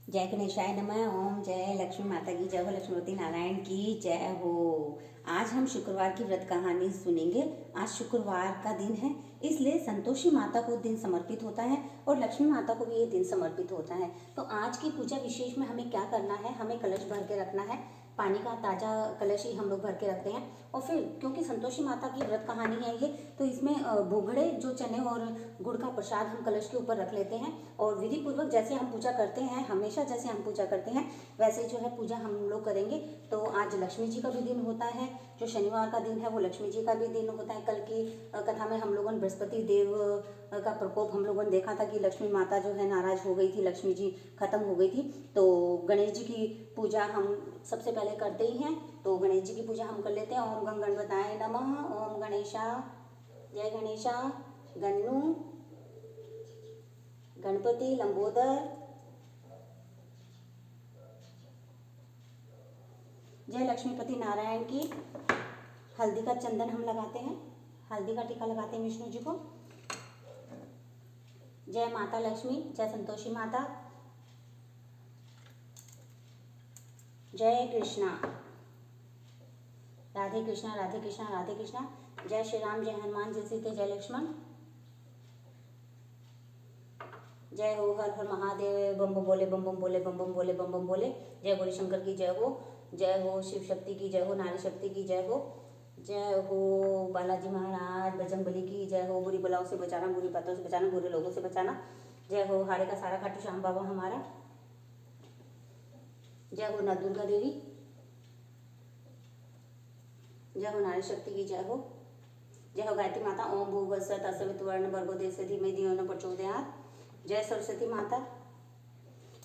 जय गणेशाय नमः। ओम जय लक्ष्मी माता की जय हो, लक्ष्मीपति नारायण की जय हो। आज हम शुक्रवार की व्रत कहानी सुनेंगे। आज शुक्रवार का दिन है, इसलिए संतोषी माता को दिन समर्पित होता है और लक्ष्मी माता को भी ये दिन समर्पित होता है। तो आज की पूजा विशेष में हमें क्या करना है, हमें कलश भर के रखना है। पानी का ताज़ा कलश ही हम लोग भर के रखते हैं। और फिर क्योंकि संतोषी माता की व्रत कहानी है ये, तो इसमें भोगड़े जो चने और गुड़ का प्रसाद हम कलश के ऊपर रख लेते हैं। और विधि पूर्वक जैसे हम पूजा करते हैं, हमेशा जैसे हम पूजा करते हैं वैसे जो है पूजा हम लोग करेंगे। तो आज लक्ष्मी जी का भी दिन होता है, जो शनिवार का दिन है वो लक्ष्मी जी का भी दिन होता है। कल की कथा में हम लोगों ने बृहस्पति देव का प्रकोप हम लोगों ने देखा था कि लक्ष्मी माता जो है नाराज हो गई थी, लक्ष्मी जी खत्म हो गई थी। तो गणेश जी की पूजा हम सबसे पहले करते ही हैं, तो गणेश जी की पूजा हम कर लेते हैं। ओम गण गणपताय नमः। ओम गणेशा जय गणेशा। गन्नू गणपति लंबोदर जय लक्ष्मीपति नारायण की। हल्दी का चंदन हम लगाते हैं, हल्दी का टीका लगाते हैं विष्णु जी को। जय माता लक्ष्मी, जय संतोषी माता, जय कृष्णा, राधे कृष्णा राधे कृष्णा राधे कृष्णा। जय श्री राम, जय हनुमान, जय सीते, जय लक्ष्मण। जय हो, हर हर महादेव, बम बम बोले, बम बम बोले, बम बम बोले, बम बम बोले। जय गौरी शंकर की जय हो, जय हो शिव शक्ति की जय हो, नारी शक्ति की जय हो, जय हो बालाजी महाराज बजरंगबली की जय हो। बुरी बलाओं से बचाना, बुरी बातों से बचाना, बुरे लोगों से बचाना। जय हो हारे का सारा खाटू श्याम बाबा हमारा। जय हो नव दुर्गा देवी, जय हो नारी शक्ति की जय हो, जय हो गायत्री माता। ओम भूर्भुवस्सुः तत्सवितुर्वरेण्यं भर्गो देवस्य धीमहि धियो यो नः प्रचोदयात्। जय सरस्वती माता,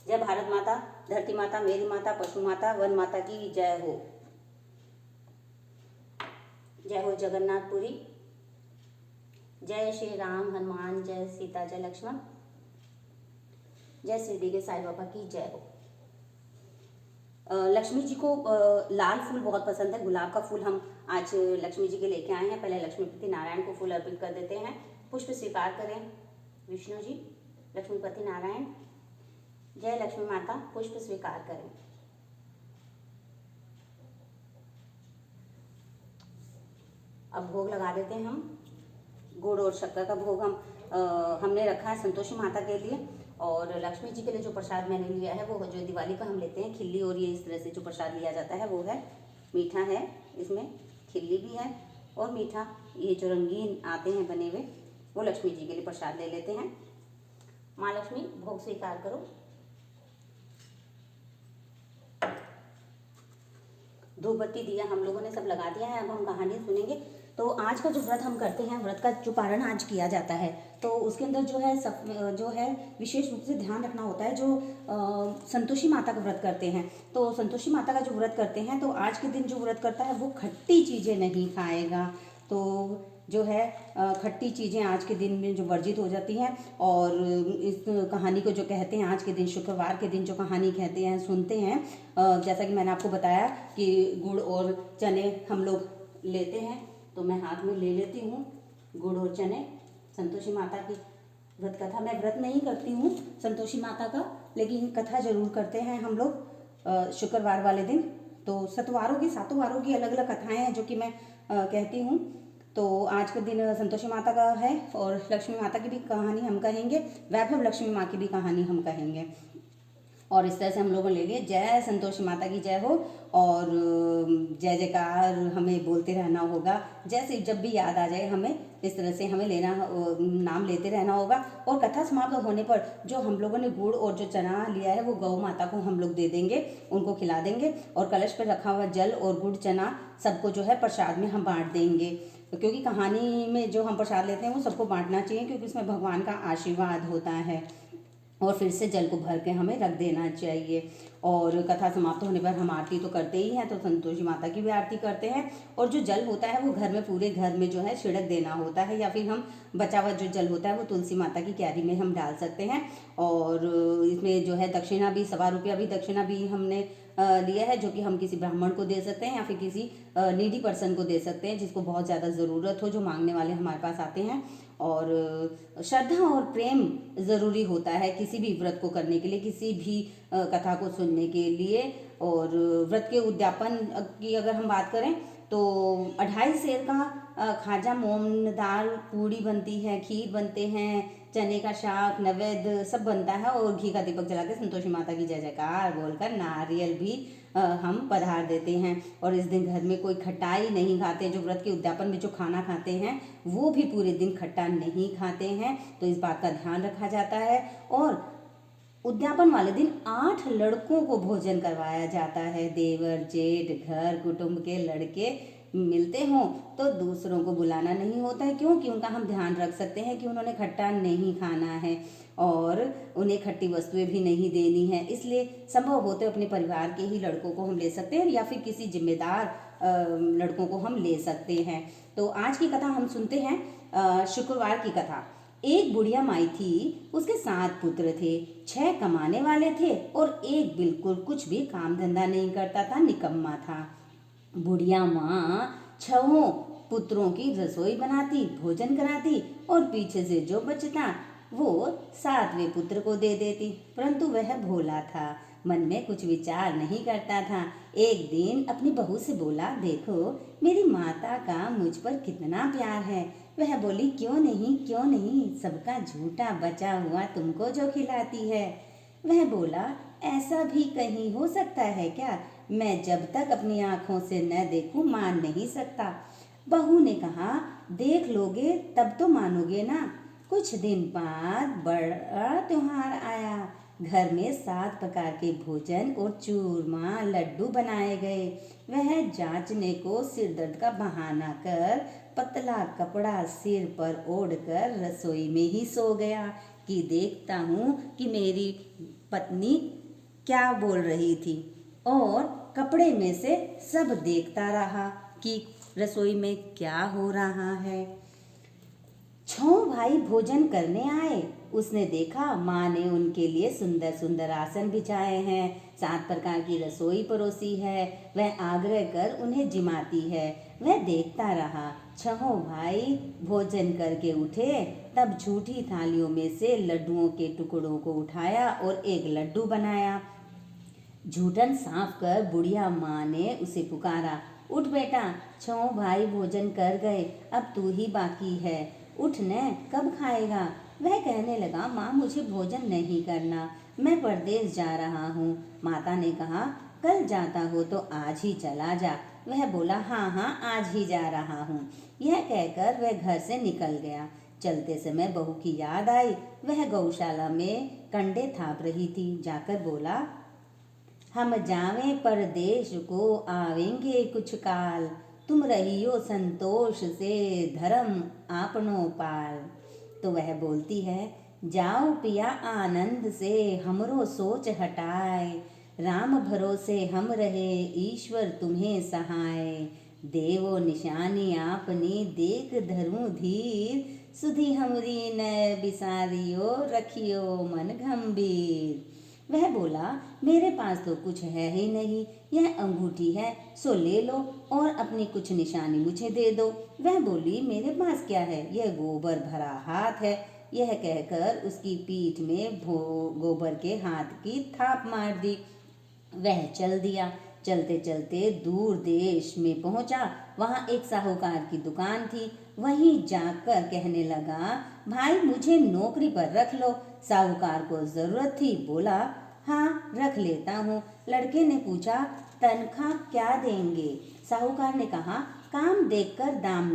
जय भारत माता, धरती माता, मेरी माता, पशु माता, वन माता की जय हो। जय हो जगन्नाथपुरी, जय श्री राम हनुमान, जय सीता, जय लक्ष्मण। जय शिरडी के साईं बाबा की जय हो। लक्ष्मी जी को लाल फूल बहुत पसंद है, गुलाब का फूल हम आज लक्ष्मी जी के लेके आए हैं। पहले लक्ष्मीपति नारायण को फूल अर्पित कर देते हैं। पुष्प स्वीकार करें विष्णु जी, लक्ष्मीपति नारायण। जय लक्ष्मी माता, पुष्प स्वीकार करें। अब भोग लगा देते हैं हम। गुड़ और शक्कर का भोग हमने रखा है संतोषी माता के लिए। और लक्ष्मी जी के लिए जो प्रसाद मैंने लिया है वो जो दिवाली का हम लेते हैं खिल्ली, और ये इस तरह से जो प्रसाद लिया जाता है वो है मीठा है, इसमें खिल्ली भी है और मीठा, ये जो रंगीन आते हैं बने हुए वो लक्ष्मी जी के लिए प्रसाद ले लेते हैं। माँ लक्ष्मी भोग स्वीकार करो। धूप बत्ती दिया हम लोगों ने सब लगा दिया है। अब हम कहानी सुनेंगे। तो आज का जो व्रत हम करते हैं, व्रत का जो पारण आज किया जाता है, तो उसके अंदर जो है विशेष रूप से ध्यान रखना होता है। जो संतोषी माता का व्रत करते हैं, तो संतोषी माता का जो व्रत करते हैं, तो आज के दिन जो व्रत करता है वो खट्टी चीज़ें नहीं खाएगा। तो जो है खट्टी चीज़ें आज के दिन में जो वर्जित हो जाती हैं। और इस कहानी को जो कहते हैं, आज के दिन शुक्रवार के दिन जो कहानी कहते हैं सुनते हैं, जैसा कि मैंने आपको बताया कि गुड़ और चने हम लोग लेते हैं, तो मैं हाथ में ले लेती हूँ गुड़ और चने। संतोषी माता की व्रत कथा, मैं व्रत नहीं करती हूँ संतोषी माता का, लेकिन कथा जरूर करते हैं हम लोग शुक्रवार वाले दिन। तो सतवारों की, सातों वारों की अलग अलग कथाएं हैं जो कि मैं कहती हूँ। तो आज के दिन संतोषी माता का है और लक्ष्मी माता की भी कहानी हम कहेंगे, वैभव लक्ष्मी माँ की भी कहानी हम कहेंगे। और इस तरह से हम लोगों ने ले लिए। जय संतोषी माता की जय हो। और जय जयकार हमें बोलते रहना होगा, जैसे जब भी याद आ जाए हमें इस तरह से हमें लेना, नाम लेते रहना होगा। और कथा समाप्त होने पर जो हम लोगों ने गुड़ और जो चना लिया है वो गौ माता को हम लोग दे देंगे, उनको खिला देंगे। और कलश पर रखा हुआ जल और गुड़ चना सबको जो है प्रसाद में हम बांट देंगे, क्योंकि कहानी में जो हम प्रसाद लेते हैं वो सबको बांटना चाहिए, क्योंकि उसमें भगवान का आशीर्वाद होता है। और फिर से जल को भर के हमें रख देना चाहिए। और कथा समाप्त होने पर हम आरती तो करते ही हैं, तो संतोषी माता की भी आरती करते हैं। और जो जल होता है वो घर में, पूरे घर में जो है छिड़क देना होता है, या फिर हम बचा हुआ जो जल होता है वो तुलसी माता की क्यारी में हम डाल सकते हैं। और इसमें जो है दक्षिणा भी, ₹1.25 भी दक्षिणा भी हमने लिया है, जो कि हम किसी ब्राह्मण को दे सकते हैं या फिर किसी नीडी पर्सन को दे सकते हैं जिसको बहुत ज़्यादा ज़रूरत हो, जो मांगने वाले हमारे पास आते हैं। और श्रद्धा और प्रेम ज़रूरी होता है किसी भी व्रत को करने के लिए, किसी भी कथा को सुनने के लिए। और व्रत के उद्यापन की अगर हम बात करें तो 2.5 सेर का खाजा, मूंग दाल, पूड़ी बनती है, खीर बनते हैं, चने का शाक, नैवेद्य सब बनता है और घी का दीपक जला के संतोषी माता की जय जयकार बोलकर नारियल भी हम पधार देते हैं। और इस दिन घर में कोई खटाई नहीं खाते। जो व्रत के उद्यापन में जो खाना खाते हैं वो भी पूरे दिन खट्टा नहीं खाते हैं, तो इस बात का ध्यान रखा जाता है। और उद्यापन वाले दिन 8 लड़कों को भोजन करवाया जाता है। देवर जेठ घर कुटुंब के लड़के मिलते हों तो दूसरों को बुलाना नहीं होता है, क्योंकि उनका हम ध्यान रख सकते हैं कि उन्होंने खट्टा नहीं खाना है और उन्हें खट्टी वस्तुएं भी नहीं देनी है। इसलिए संभव होते अपने परिवार के ही लड़कों को हम ले सकते हैं या फिर किसी जिम्मेदार लड़कों को हम ले सकते हैं। तो आज की कथा हम सुनते हैं शुक्रवार की कथा। एक बुढ़िया माई थी, उसके 7 पुत्र थे। 6 कमाने वाले थे और एक बिल्कुल कुछ भी काम धंधा नहीं करता था, निकम्मा था। बुढ़िया माँ 6 पुत्रों की रसोई बनाती, भोजन कराती और पीछे से जो बचता वो 7वें पुत्र को दे देती। परंतु वह भोला था, मन में कुछ विचार नहीं करता था। एक दिन अपनी बहू से बोला, देखो मेरी माता का मुझ पर कितना प्यार है। वह बोली, क्यों नहीं, सबका झूठा बचा हुआ तुमको जो खिलाती है। वह बोला, ऐसा भी कहीं हो सकता है क्या? मैं जब तक अपनी आँखों से न देखूं मान नहीं सकता। बहू ने कहा, देख लोगे तब तो मानोगे ना। कुछ दिन बाद बड़ा त्योहार आया। घर में 7 प्रकार के भोजन और चूरमा लड्डू बनाए गए। वह जांचने को सिर दर्द का बहाना कर पतला कपड़ा सिर पर ओढ़कर रसोई में ही सो गया कि देखता हूँ कि मेरी पत्नी क्या बोल रही थी। और कपड़े में से सब देखता रहा कि रसोई में क्या हो रहा है। 6 भाई भोजन करने आए। उसने देखा माँ ने उनके लिए सुंदर सुंदर आसन बिछाए हैं, 7 प्रकार की रसोई परोसी है। वह आग्रह कर उन्हें जिमाती है। वह देखता रहा। 6 भाई भोजन करके उठे, तब झूठी थालियों में से लड्डुओं के टुकड़ों को उठाया और एक लड्डू बनाया। झूठन साफ कर बुढ़िया माँ ने उसे पुकारा, उठ बेटा, 6 भाई भोजन कर गए, अब तू ही बाकी है, उठ न, कब खाएगा? वह कहने लगा, माँ मुझे भोजन नहीं करना, मैं परदेश जा रहा हूँ। माता ने कहा, कल जाता हो तो आज ही चला जा। वह बोला, हाँ आज ही जा रहा हूँ। यह कहकर वह घर से निकल गया। चलते समय बहू की याद आई। वह गौशाला में कंडे थाप रही थी। जाकर बोला, हम जावें परदेश को आवेंगे कुछ काल, तुम रहियो संतोष से धर्म आपनो पाल। तो वह बोलती है, जाओ पिया आनंद से हमरो सोच हटाए, राम भरोसे हम रहे ईश्वर तुम्हें सहाय। देवो निशानी आपनी देख धरूं धीर, सुधी हमरी न बिसारियो रखियो मन गंभीर। वह बोला, मेरे पास तो कुछ है ही नहीं, यह अंगूठी है सो ले लो और अपनी कुछ निशानी मुझे दे दो। वह बोली, मेरे पास क्या है, यह गोबर भरा हाथ है। यह कहकर उसकी पीठ में गोबर के हाथ की थाप मार दी। वह चल दिया। चलते चलते दूर देश में पहुंचा। वहां एक साहूकार की दुकान थी। वहीं जाकर कहने लगा, भाई मुझे नौकरी पर रख लो। साहूकार को जरूरत थी, बोला, हाँ रख लेता हूँ। लड़के ने पूछा, तनख्वाह क्या देंगे? साहूकार ने कहा, काम देखकर दाम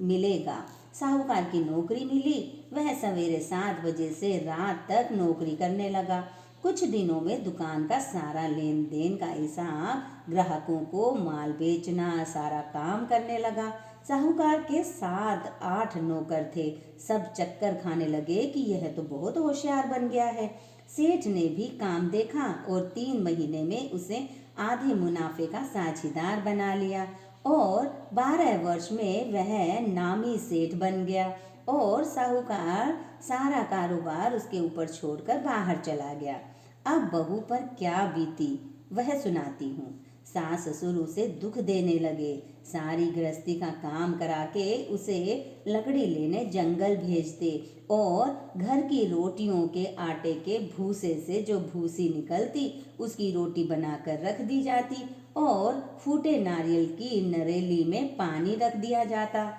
मिलेगा। साहूकार की नौकरी मिली। वह सवेरे 7 बजे से रात तक नौकरी करने लगा। कुछ दिनों में दुकान का सारा लेन देन का हिसाब, ग्राहकों को माल बेचना, सारा काम करने लगा। साहूकार के 7-8 नौकर थे। सब चक्कर खाने लगे कि यह तो बहुत होशियार बन गया है। सेठ ने भी काम देखा और 3 महीने में उसे आधे मुनाफे का साझीदार बना लिया और 12 वर्ष में वह नामी सेठ बन गया और साहूकार सारा कारोबार उसके ऊपर छोड़कर बाहर चला गया। अब बहू पर क्या बीती वह सुनाती हूँ। सास ससुर उसे दुख देने लगे। सारी गृहस्थी का काम करा के उसे लकड़ी लेने जंगल भेजते और घर की रोटियों के आटे के भूसे से जो भूसी निकलती उसकी रोटी बनाकर रख दी जाती और फूटे नारियल की नरेली में पानी रख दिया जाता।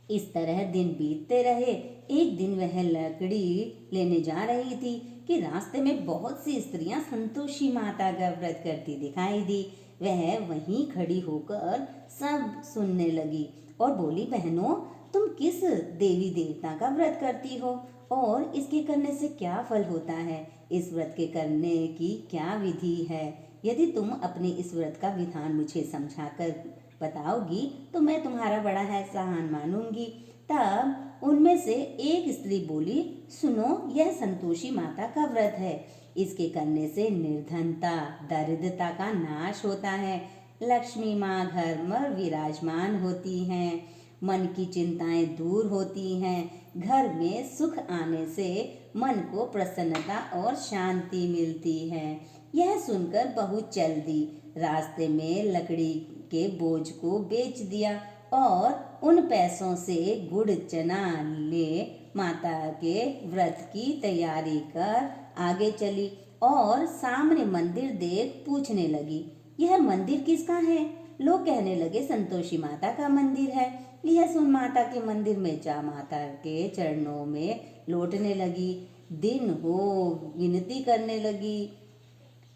इस तरह दिन बीतते रहे। एक दिन वह लकड़ी लेने जा रही थी कि रास्ते में बहुत सी स्त्रियां संतोषी माता का व्रत करती दिखाई दी। वह वहीं खड़ी होकर सब सुनने लगी और बोली, बहनों, तुम किस देवी देवता का व्रत करती हो और इसके करने से क्या फल होता है? इस व्रत के करने की क्या विधि है? यदि तुम अपने इस व्रत का विधान मुझे समझाकर बताओगी तो मैं तुम्हारा बड़ा एहसान मानूंगी। तब उनमें से एक स्त्री बोली, सुनो, यह संतोषी माता का व्रत है। इसके करने से निर्धनता, दरिद्रता का नाश होता है। लक्ष्मी माँ घर में विराजमान होती हैं। मन की चिंताएं दूर होती हैं। घर में सुख आने से मन को प्रसन्नता और शांति मिलती है। यह सुनकर बहू चल दी। रास्ते में लकड़ी के बोझ को बेच दिया और उन पैसों से गुड़ चना ले माता के व्रत की तैयारी कर आगे चली और सामने मंदिर देख पूछने लगी, यह मंदिर किसका है? लोग कहने लगे, संतोषी माता का मंदिर है। यह सुन माता के मंदिर में जा माता के चरणों में लौटने लगी। दिन हो विनती करने लगी,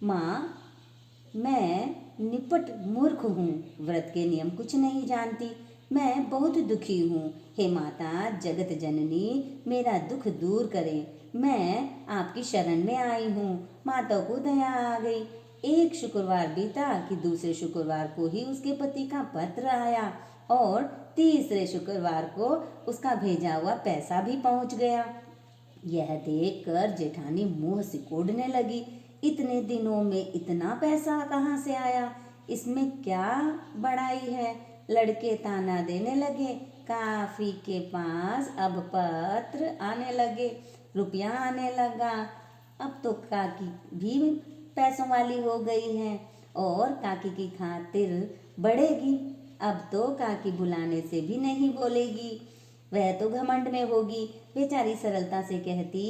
माँ, मैं निपट मूर्ख हूँ, व्रत के नियम कुछ नहीं जानती, मैं बहुत दुखी हूँ। हे माता जगत जननी, मेरा दुख दूर करें। मैं आपकी शरण में आई हूँ। माता को दया आ गई। एक शुक्रवार बीता कि दूसरे शुक्रवार को ही उसके पति का पत्र आया और तीसरे शुक्रवार को उसका भेजा हुआ पैसा भी पहुँच गया। यह देखकर जेठानी मुंह सिकोड़ने लगी, इतने दिनों में इतना पैसा कहाँ से आया? इसमें क्या बड़ाई है? लड़के ताना देने लगे। काफी के पास अब पत्र आने लगे, रुपया आने लगा। अब तो काकी भी पैसों वाली हो गई है और काकी की खातिर बढ़ेगी। अब तो काकी बुलाने से भी नहीं बोलेगी। वह तो घमंड में होगी। बेचारी सरलता से कहती,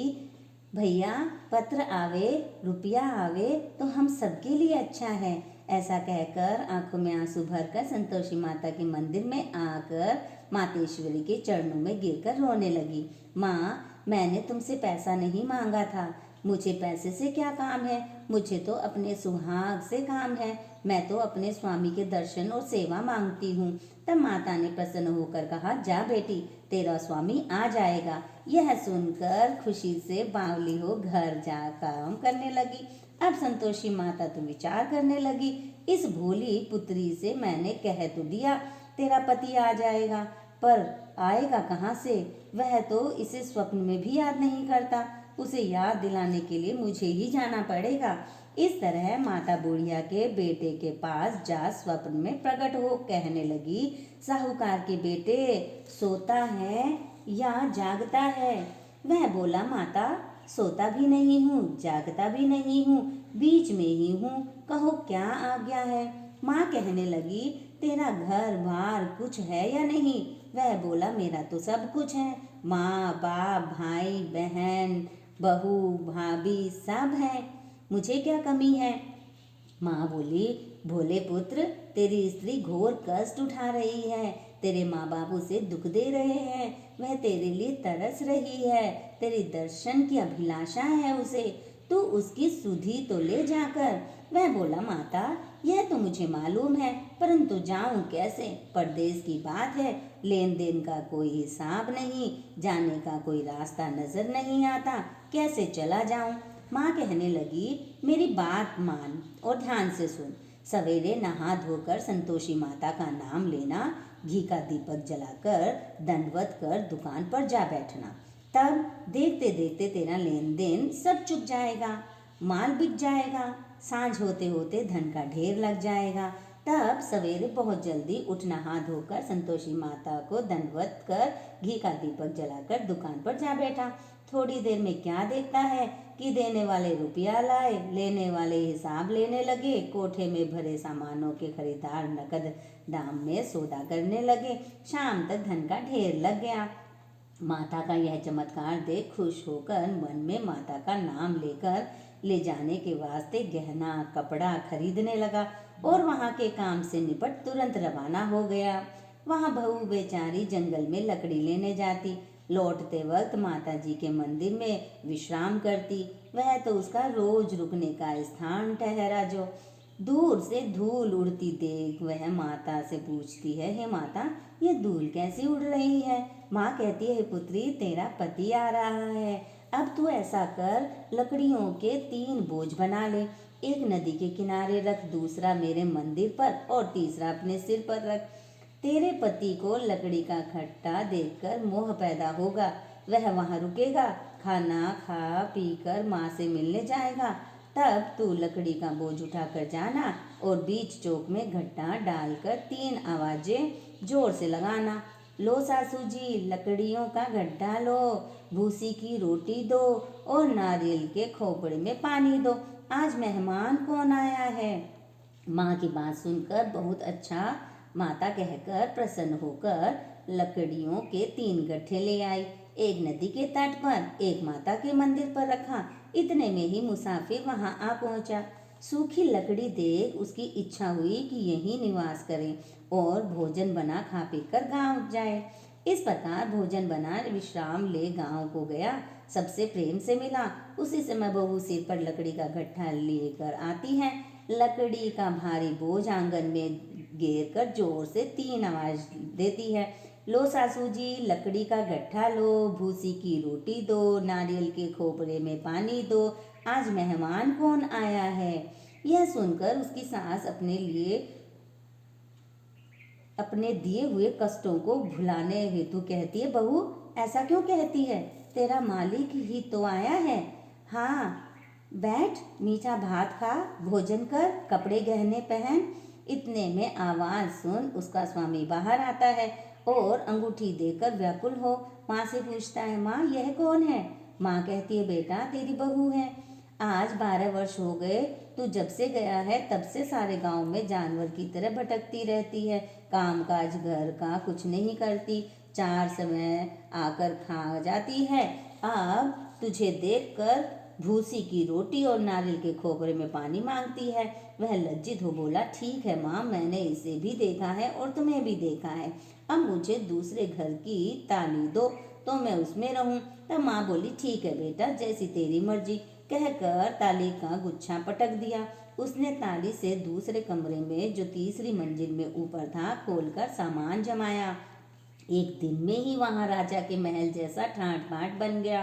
भैया, पत्र आवे, रुपया आवे तो हम सबके लिए अच्छा है। ऐसा कहकर आंखों में आंसू भरकर संतोषी माता के मंदिर में आकर मातेश्वरी के चरणों में गिरकर रोने लगी। माँ, मैंने तुमसे पैसा नहीं मांगा था। मुझे पैसे से क्या काम है? मुझे तो अपने सुहाग से काम है। मैं तो अपने स्वामी के दर्शन और सेवा मांगती हूँ। तब माता ने प्रसन्न होकर कहा, जा बेटी, तेरा स्वामी आ जाएगा। यह सुनकर खुशी से बावली हो घर जा काम करने लगी। अब संतोषी माता तो विचार करने लगी, इस भोली पुत्री से मैंने कह तो दिया तेरा पति आ जाएगा, पर आएगा कहाँ से? वह तो इसे स्वप्न में भी याद नहीं करता। उसे याद दिलाने के लिए मुझे ही जाना पड़ेगा। इस तरह माता बुढ़िया के बेटे के पास जा स्वप्न में प्रकट हो कहने लगी, साहूकार के बेटे, सोता है या जागता है? वह बोला, माता, सोता भी नहीं हूँ, जागता भी नहीं हूँ, बीच में ही हूँ। कहो क्या आज्ञा है? माँ कहने लगी, तेरा घर बार कुछ है या नहीं? वह बोला, मेरा तो सब कुछ है। माँ बाप, भाई बहन, बहू भाभी सब हैं। मुझे क्या कमी है? माँ बोली, भोले पुत्र, तेरी स्त्री घोर कष्ट उठा रही है। तेरे माँ बाप उसे दुख दे रहे हैं। वह तेरे लिए तरस रही है। तेरे दर्शन की अभिलाषा है उसे। तू उसकी सुधि तो ले जाकर। वह बोला, माता, यह तो मुझे मालूम है, परंतु जाऊं कैसे? परदेश की बात है, लेन देन का कोई हिसाब नहीं, जाने का कोई रास्ता नजर नहीं आता, कैसे चला जाऊं? माँ कहने लगी, मेरी बात मान और ध्यान से सुन। सवेरे नहा धोकर संतोषी माता का नाम लेना, घी का दीपक जलाकर दंडवत कर दुकान पर जा बैठना। तब देखते देखते तेरा लेन देन सब चुक जाएगा, माल बिक जाएगा, सांझ होते होते धन का ढेर लग जाएगा। तब सवेरे बहुत जल्दी उठ नहा धोकर संतोषी माता को दंडवत कर घी का दीपक जलाकर दुकान पर जा बैठा। थोड़ी देर में क्या देखता है कि देने वाले रुपया लाए, लेने वाले हिसाब लेने लगे, कोठे में भरे सामानों के खरीदार नकद दाम में सौदा करने लगे। शाम तक धन का ढेर लग गया। माता का यह चमत्कार देख खुश होकर मन में माता का नाम लेकर ले जाने के वास्ते गहना कपड़ा खरीदने लगा और वहाँ के काम से निपट तुरंत रवाना हो गया। वहाँ बहू बेचारी जंगल में लकड़ी लेने जाती, लौटते वक्त माता जी के मंदिर में विश्राम करती। वह तो उसका रोज रुकने का स्थान ठहरा। जो दूर से धूल उड़ती देख वह माता से पूछती है, हे माता, ये धूल कैसी उड़ रही है? माँ कहती है, पुत्री, तेरा पति आ रहा है। अब तू ऐसा कर, लकड़ियों के 3 बोझ बना ले। एक नदी के किनारे रख, दूसरा मेरे मंदिर पर और तीसरा अपने सिर पर रख। तेरे पति को लकड़ी का खट्टा देखकर मोह पैदा होगा। वह वहाँ रुकेगा, खाना खा पी कर माँ से मिलने जाएगा। तब तू लकड़ी का बोझ उठाकर जाना और बीच चौक में घट्टा डालकर 3 आवाजें जोर से लगाना। लो सासू जी, लकड़ियों का गड्ढा लो, भूसी की रोटी दो और नारियल के खोपड़े में पानी दो। आज मेहमान कौन आया है? माँ की बात सुनकर बहुत अच्छा माता कहकर प्रसन्न होकर लकड़ियों के 3 गट्ठे ले आई। एक नदी के तट पर, एक माता के मंदिर पर रखा। इतने में ही मुसाफिर वहां आ पहुंचा। सूखी लकड़ी देख उसकी इच्छा हुई कि यहीं निवास करे और भोजन बना खा पी कर गाँव जाए। इस प्रकार भोजन बना विश्राम ले गांव को गया। सबसे प्रेम से मिला। उसी समय बहू सिर पर लकड़ी का गट्ठा लेकर आती है। लकड़ी का भारी बोझ आंगन में घेर कर जोर से 3 आवाज देती है। लो सासू जी, लकड़ी का गट्ठा लो, भूसी की रोटी दो, नारियल के खोपरे में पानी दो। आज मेहमान कौन आया है? यह सुनकर उसकी सास अपने दिए हुए कष्टों को भुलाने हेतु कहती है, बहू, ऐसा क्यों कहती है? तेरा मालिक ही तो आया है। हाँ, बैठ, मीठा भात खा, भोजन कर, कपड़े गहने पहन। इतने में आवाज सुन उसका स्वामी बाहर आता है और अंगूठी देकर व्याकुल हो माँ से पूछता है, माँ, यह कौन है? माँ कहती है, बेटा, तेरी बहू है। आज 12 वर्ष हो गए। तू जब से गया है तब से सारे गांव में जानवर की तरह भटकती रहती है। काम काज घर का कुछ नहीं करती, 4 समय आकर खा जाती है। अब तुझे देखकर भूसी की रोटी और नारियल के खोपरे में पानी मांगती है। वह लज्जित हो बोला, ठीक है माँ, मैंने इसे भी देखा है और तुम्हें भी देखा है। अब मुझे दूसरे घर की ताली दो तो मैं उसमें रहूं। तब माँ बोली, ठीक है बेटा, जैसी तेरी मर्जी। कहकर ताली का गुच्छा पटक दिया। उसने ताली से दूसरे कमरे में, जो तीसरी मंजिल में ऊपर था, खोलकर सामान जमाया। एक दिन में ही वहां राजा के महल जैसा ठाट बाट बन गया।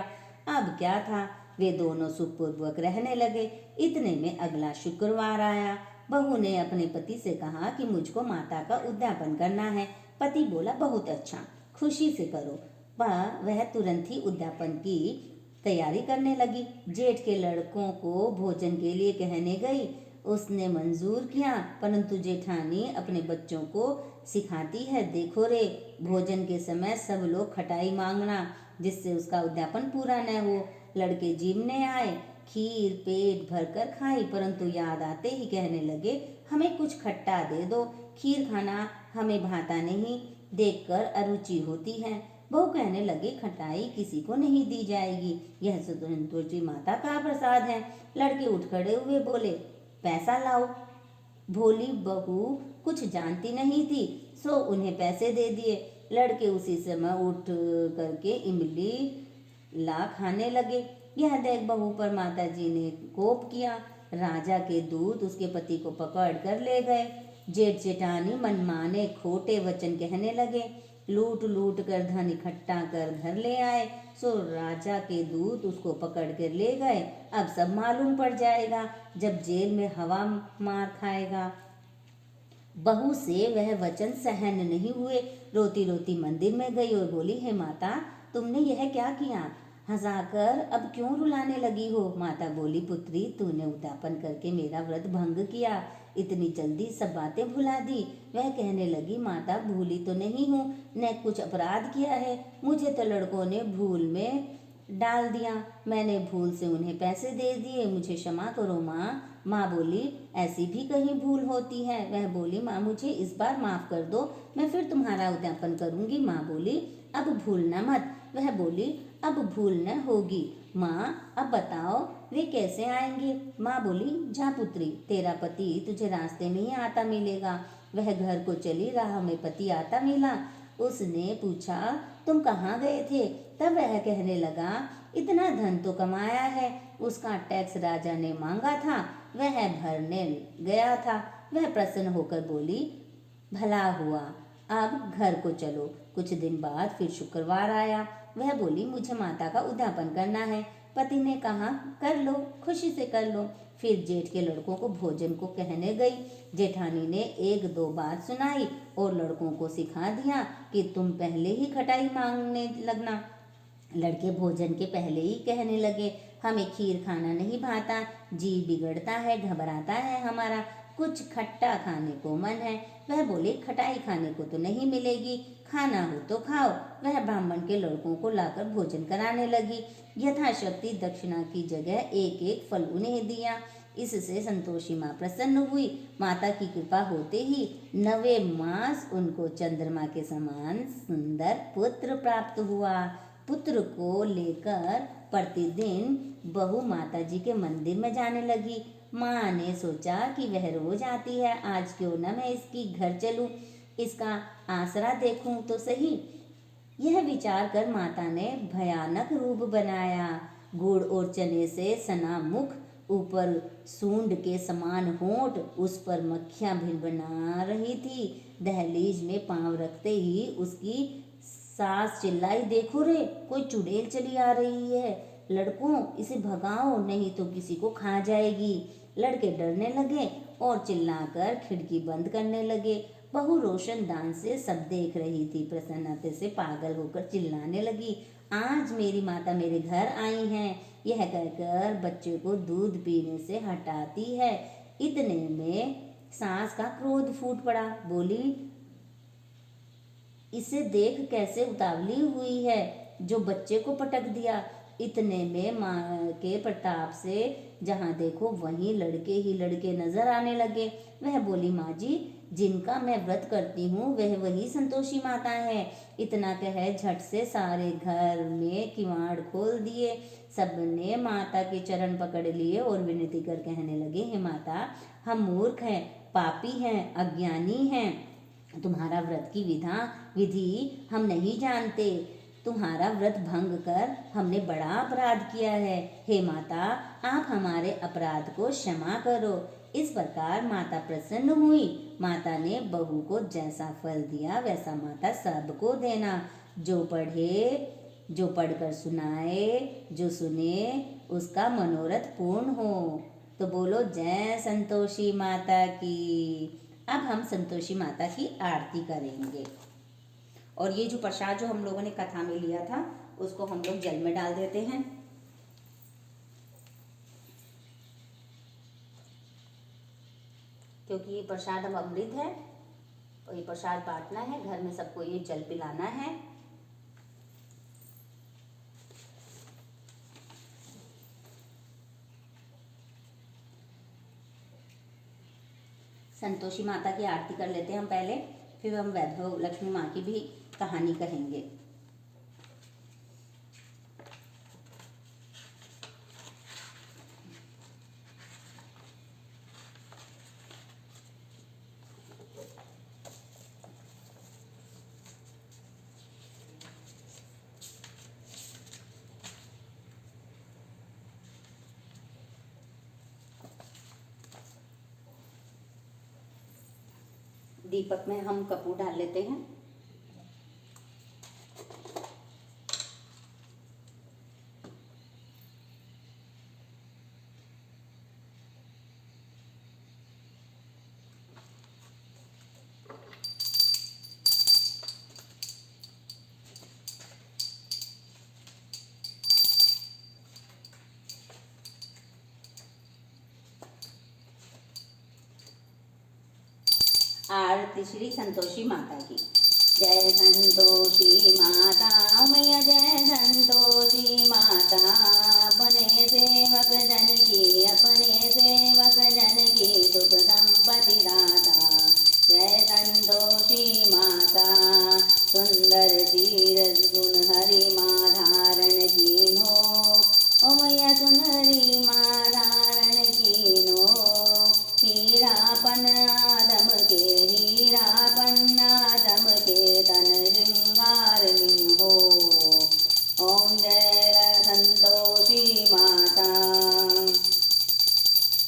अब क्या था, वे दोनों सुखपूर्वक रहने लगे। इतने में अगला शुक्रवार आया। बहू ने अपने पति से कहा कि मुझको माता का उद्यापन करना है। पति बोला, बहुत अच्छा, खुशी से करो। वह तुरंत ही उद्यापन की तैयारी करने लगी। जेठ के लड़कों को भोजन के लिए कहने गई। उसने मंजूर किया, परंतु जेठानी अपने बच्चों को सिखाती है, देखो रे, भोजन के समय सब लोग खटाई मांगना, जिससे उसका उद्यापन पूरा न हो। लड़के जीमने आए, खीर पेट भरकर खाई, परंतु याद आते ही कहने लगे, हमें कुछ खट्टा दे दो, खीर खाना हमें भाता नहीं, देखकर अरुचि होती है। बहू कहने लगी, खटाई किसी को नहीं दी जाएगी, यह संतोषी माता का प्रसाद है। लड़के उठ खड़े हुए, बोले, पैसा लाओ। भोली बहू कुछ जानती नहीं थी, सो उन्हें पैसे दे दिए। लड़के उसी समय उठ करके इमली ला खाने लगे। यह देख बहू पर माता जी ने कोप किया। राजा के दूत उसके पति को पकड़ कर ले गए। जेठ जेठानी मनमाने खोटे वचन कहने लगे, लूट लूट कर धन इकट्ठा कर घर ले आए। सो राजा के दूत उसको पकड़ कर ले गए। अब सब मालूम पड़ जाएगा जब जेल में हवा मार खाएगा। बहू से वह वचन सहन नहीं हुए। रोती रोती मंदिर में गई और बोली, हे माता, तुमने यह क्या किया? हंसाकर अब क्यों रुलाने लगी हो? माता बोली, पुत्री, तूने उद्यापन करके मेरा व्रत भंग किया, इतनी जल्दी सब बातें भुला दी। वह कहने लगी, माता, भूली तो नहीं हूँ, न कुछ अपराध किया है, मुझे तो लड़कों ने भूल में डाल दिया। मैंने भूल से उन्हें पैसे दे दिए, मुझे क्षमा करो माँ। माँ बोली, ऐसी भी कहीं भूल होती है। वह बोली, माँ मुझे इस बार माफ़ कर दो, मैं फिर तुम्हारा उद्यापन करूँगी। माँ बोली, अब भूलना मत। वह बोली, अब भूल न होगी। माँ अब बताओ वे कैसे आएंगे? माँ बोली, जा पुत्री, तेरा पति तुझे रास्ते में ही आता मिलेगा। वह घर को चली, राह में पति आता मिला। उसने पूछा, तुम कहाँ गए थे? तब वह कहने लगा, इतना धन तो कमाया है, उसका टैक्स राजा ने मांगा था, वह भरने गया था। वह प्रसन्न होकर बोली, भला हुआ, अब घर को चलो। कुछ दिन बाद फिर शुक्रवार आया। वह बोली, मुझे माता का उद्यापन करना है। पति ने कहा, कर लो, खुशी से कर लो। फिर जेठ के लड़कों को भोजन को कहने गई। जेठानी ने एक दो बात सुनाई और लड़कों को सिखा दिया कि तुम पहले ही खटाई मांगने लगना। लड़के भोजन के पहले ही कहने लगे, हमें खीर खाना नहीं भाता, जी बिगड़ता है, घबराता है हमारा, कुछ खट्टा खाने को मन है। वह बोले, खटाई खाने को तो नहीं मिलेगी, खाना हो तो खाओ। वह ब्राह्मण के लड़कों को लाकर भोजन कराने लगी। यथाशक्ति दक्षिणा की जगह एक एक फल उन्हें दिया। इससे संतोषी माँ प्रसन्न हुई। माता की कृपा होते ही 9वें मास उनको चंद्रमा के समान सुंदर पुत्र प्राप्त हुआ। पुत्र को लेकर प्रतिदिन बहू माता जी के मंदिर में जाने लगी। माँ ने सोचा कि वह रोज आती है, आज क्यों न मैं इसकी घर चलूं, इसका आसरा देखूं तो सही। यह विचार कर माता ने भयानक रूप बनाया। गुड़ और चने से सना मुख, ऊपर सूंड के समान होंठ, उस पर मक्खियां भिनभिना रही थी। दहलीज में पांव रखते ही उसकी सास चिल्लाई, देखो रे, कोई चुड़ैल चली आ रही है, लड़कों इसे भगाओ, नहीं तो किसी को खा जाएगी। लड़के डरने लगे और चिल्लाकर खिड़की बंद करने लगे। बहू रोशनदान से सब देख रही थी, प्रसन्नता से पागल होकर चिल्लाने लगी, आज मेरी माता मेरे घर आई हैं। यह कहकर बच्चे को दूध पीने से हटाती है। इतने में सास का क्रोध फूट पड़ा। बोली, इसे देख कैसे उतावली हुई है, जो बच्चे को पटक दिया। इतने में माँ के प्रताप से जहाँ देखो वहीं लड़के ही लड़के नजर आने लगे। वह बोली, माँ जी, जिनका मैं व्रत करती हूँ वह वही संतोषी माता है। इतना कह झट से सारे घर में किवाड़ खोल दिए। सबने माता के चरण पकड़ लिए और विनती कर कहने लगे, हे माता, हम मूर्ख हैं, पापी हैं, अज्ञानी हैं, तुम्हारा व्रत की विधि हम नहीं जानते, तुम्हारा व्रत भंग कर हमने बड़ा अपराध किया है। हे माता, आप हमारे अपराध को क्षमा करो। इस प्रकार माता प्रसन्न हुई। माता ने बहू को जैसा फल दिया वैसा माता सबको देना। जो पढ़े, जो पढ़कर सुनाए, जो सुने, उसका मनोरथ पूर्ण हो। तो बोलो जय संतोषी माता की। अब हम संतोषी माता की आरती करेंगे। और ये जो प्रसाद जो हम लोगों ने कथा में लिया था उसको हम लोग जल में डाल देते हैं। क्योंकि ये प्रसाद अब अमृत है और ये प्रसाद बांटना है, घर में सबको ये जल पिलाना है। संतोषी माता की आरती कर लेते हैं हम पहले, फिर हम वैभव लक्ष्मी माँ की भी कहानी कहेंगे। दीपक में हम कपूर डाल लेते हैं। आरती श्री संतोषी माता की। जय संतोषी माता मैया जय संतोषी माता अपने सेवक जन की सुख संपत्ति दाता जय संतोषी माता सुंदर चीर गुण हरि माँ धारण कीन्हो ओ मैया सुनहरी माँ धारण कीन्हो हीरापन आदम के तन श्रृंगार हो ओम जय संतोषी माता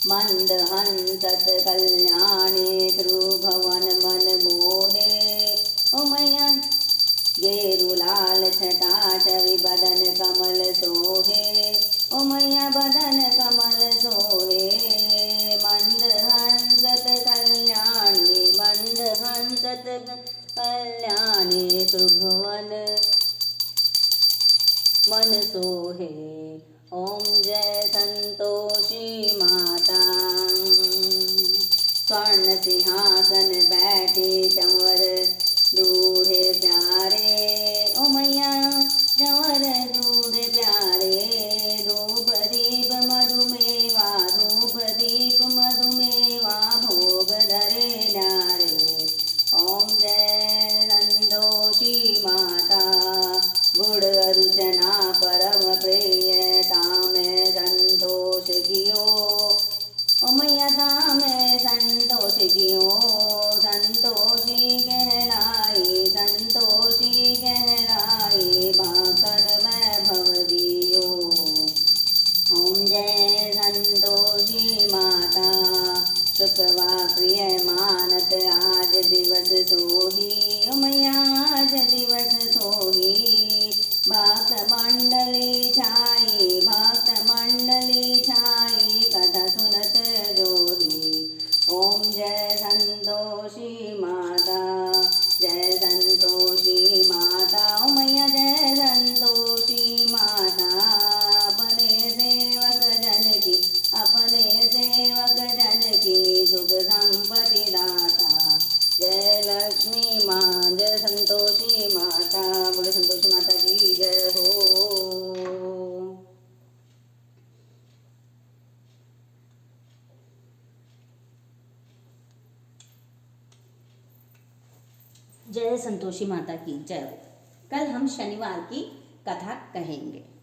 मंद हंसत कल्याणी त्रिभुवन मन मोहे ओ मैया गेरुलाल छटा छवि बदन कमल सोहे ओ मैया बदन कमल सोहे मंद हंसत कल्याणी त्रिभुवन मन सोहे ओम जय संतोषी माता स्वर्ण सिंहासन बैठे चंवर दूढ़े प्यारे ओ मैया चंवर दूढ़े प्यारे धूप दीप मधुमेवा भोग धरे नारे ओम जय संतोषी माता गुड़ अर्चना परम प्रिय तामे संतोष कियो ओ मैया तामे संतोष कियो संतोषी कहलाई भाकर मैं भव दियो ओम जय संतोषी माता शुकवा प्रिय मानत आज दिवस सोही ओ मैया आज दिवस सोही भक्त मंडली छाई कथा सुनत जोही ओम जय संतोषी माता ओ मैया जय संतोषी माता अपने सेवक जन की सुख संपत्ति दाता जय लक्ष्मी माँ जय संतोषी माता बोले संतोषी माता की जय हो। जय संतोषी माता की जय हो। कल हम शनिवार की कथा कहेंगे।